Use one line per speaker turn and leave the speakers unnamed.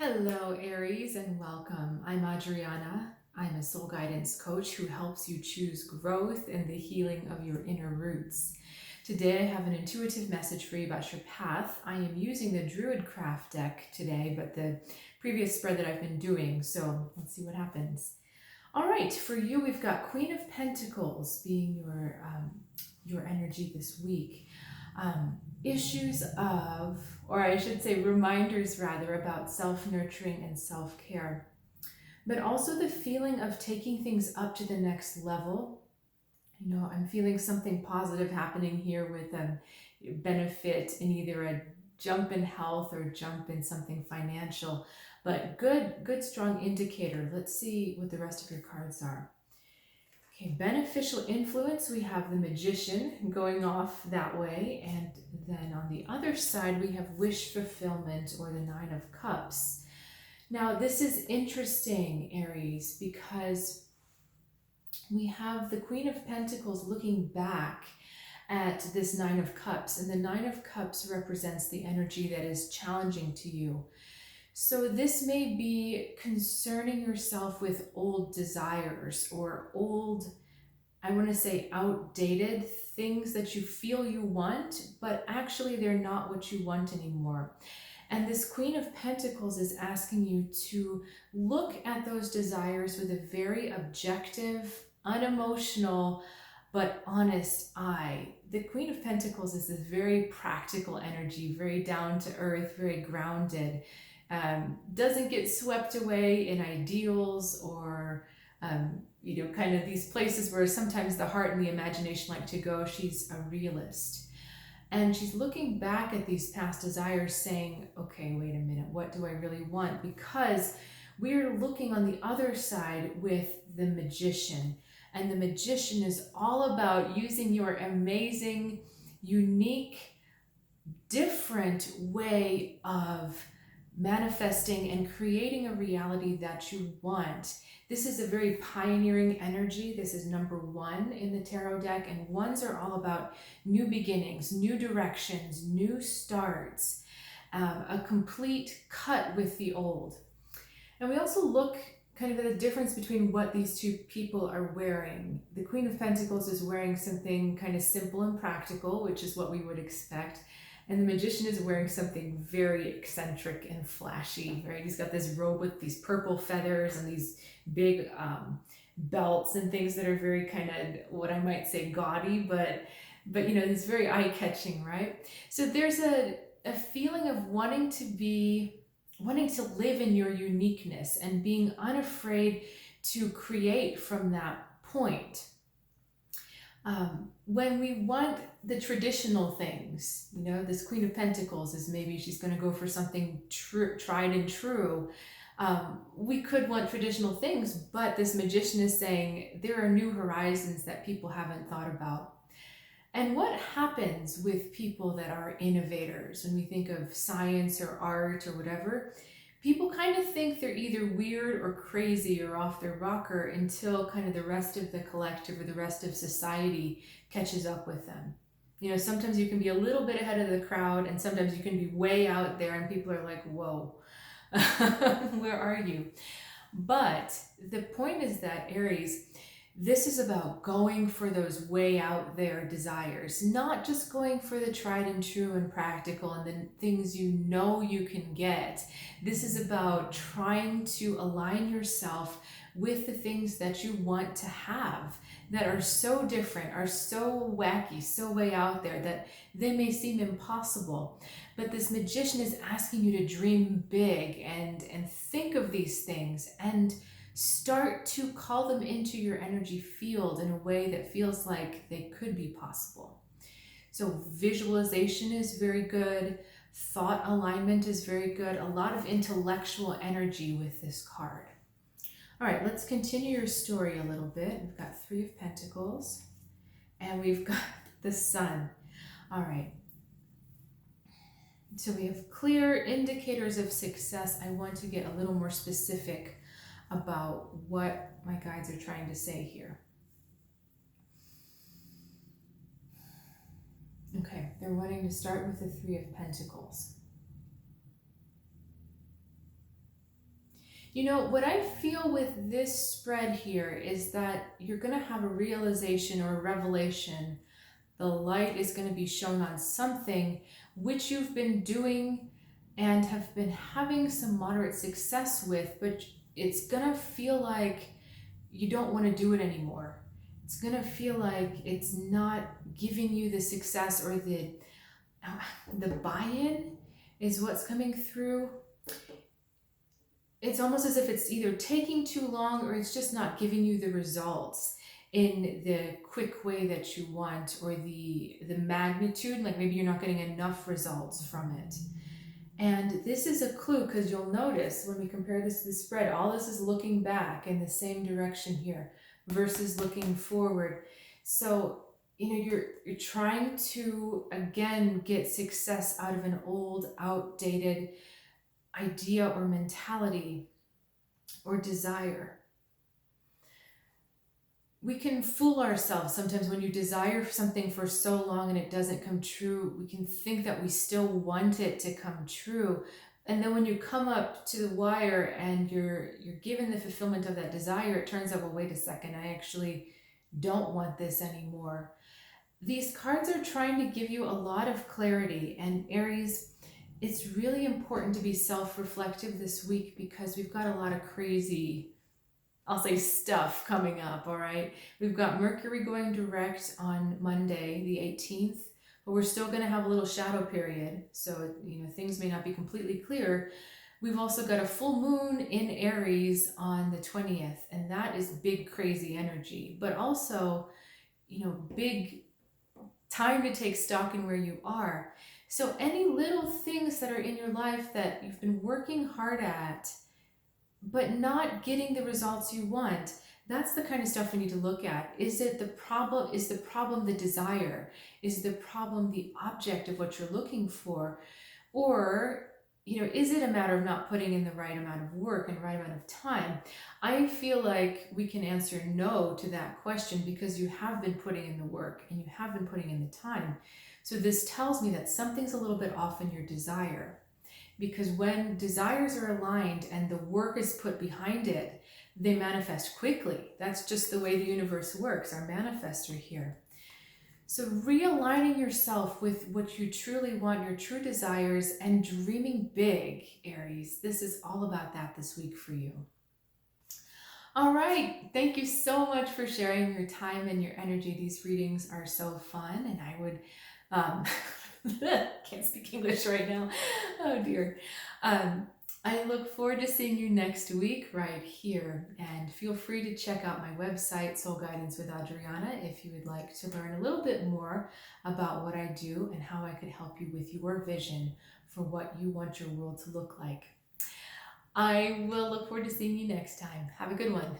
Hello, Aries, and welcome. I'm Adriana. I'm a soul guidance coach who helps you choose growth and the healing of your inner roots. Today, I have an intuitive message for you about your path. I am using the Druidcraft deck today, but the previous spread that I've been doing, so let's see what happens. All right, for you, we've got Queen of Pentacles being your energy this week. Issues of, or I should say reminders rather, about self-nurturing and self-care, but also the feeling of taking things up to the next level. You know, I'm feeling something positive happening here with benefit in either a jump in health or jump in something financial, but good strong indicator. Let's see what the rest of your cards are. Okay, beneficial influence, we have the Magician going off that way, and then on the other side we have wish fulfillment, or the Nine of Cups. Now this is interesting, Aries, because we have the Queen of Pentacles looking back at this Nine of Cups, and the Nine of Cups represents the energy that is challenging to you. So this may be concerning yourself with old desires or old, I want to say outdated things that you feel you want, but actually they're not what you want anymore. And this Queen of Pentacles is asking you to look at those desires with a very objective, unemotional, but honest eye. The Queen of Pentacles is this very practical energy, very down to earth, very grounded. Doesn't get swept away in ideals or kind of these places where sometimes the heart and the imagination like to go. She's a realist, and she's looking back at these past desires saying, okay, wait a minute, what do I really want? Because we're looking on the other side with the Magician, and the Magician is all about using your amazing, unique, different way of manifesting and creating a reality that you want. This is a very pioneering energy. This is number one in the tarot deck, and ones are all about new beginnings, new directions, new starts, a complete cut with the old. And we also look kind of at the difference between what these two people are wearing. The Queen of Pentacles is wearing something kind of simple and practical, which is what we would expect. And the Magician is wearing something very eccentric and flashy, right? He's got this robe with these purple feathers and these big belts and things that are very kind of what I might say gaudy, but you know, it's very eye-catching, right? So there's a feeling of wanting to live in your uniqueness and being unafraid to create from that point. When we want the traditional things, you know, this Queen of Pentacles is maybe she's going to go for something tried and true. We could want traditional things, but this Magician is saying there are new horizons that people haven't thought about. And what happens with people that are innovators, when we think of science or art or whatever, people kind of think they're either weird or crazy or off their rocker until kind of the rest of the collective or the rest of society catches up with them. You know, sometimes you can be a little bit ahead of the crowd, and sometimes you can be way out there and people are like, whoa, where are you? But the point is that, Aries, this is about going for those way out there desires, not just going for the tried and true and practical and the things you know you can get. This is about trying to align yourself with the things that you want to have that are so different, are so wacky, so way out there that they may seem impossible. But this Magician is asking you to dream big and think of these things and start to call them into your energy field in a way that feels like they could be possible. So visualization is very good. Thought alignment is very good. A lot of intellectual energy with this card. All right, let's continue your story a little bit. We've got Three of Pentacles and we've got the Sun. All right. So we have clear indicators of success. I want to get a little more specific about what my guides are trying to say here. Okay, they're wanting to start with the Three of Pentacles. You know, what I feel with this spread here is that you're going to have a realization or a revelation. The light is going to be shown on something which you've been doing and have been having some moderate success with, but it's going to feel like you don't want to do it anymore. It's going to feel like it's not giving you the success or the buy-in is what's coming through. It's almost as if it's either taking too long or it's just not giving you the results in the quick way that you want, or the magnitude, like maybe you're not getting enough results from it. And this is a clue, because you'll notice when we compare this to the spread, all this is looking back in the same direction here versus looking forward. So, you know, you're trying to, again, get success out of an old, outdated idea or mentality or desire. We can fool ourselves sometimes when you desire something for so long and it doesn't come true. We can think that we still want it to come true. And then when you come up to the wire and you're given the fulfillment of that desire, it turns out, well, wait a second, I actually don't want this anymore. These cards are trying to give you a lot of clarity. And Aries, it's really important to be self-reflective this week, because we've got a lot of crazy, I'll say, stuff coming up, all right? We've got Mercury going direct on Monday, the 18th, but we're still going to have a little shadow period. So, you know, things may not be completely clear. We've also got a full moon in Aries on the 20th, and that is big, crazy energy, but also, you know, big time to take stock in where you are. So any little things that are in your life that you've been working hard at, but not getting the results you want, that's the kind of stuff we need to look at. Is it the problem? Is the problem the desire? Is the problem the object of what you're looking for? Or, you know, is it a matter of not putting in the right amount of work and right amount of time? I feel like we can answer no to that question, because you have been putting in the work and you have been putting in the time. So this tells me that something's a little bit off in your desire, because when desires are aligned and the work is put behind it, they manifest quickly. That's just the way the universe works, our manifestor here. So realigning yourself with what you truly want, your true desires, and dreaming big, Aries. This is all about that this week for you. All right. Thank you so much for sharing your time and your energy. These readings are so fun, and I would, can't speak English right now. Oh dear. I look forward to seeing you next week right here, and feel free to check out my website, Soul Guidance with Adriana, if you would like to learn a little bit more about what I do and how I could help you with your vision for what you want your world to look like. I will look forward to seeing you next time. Have a good one.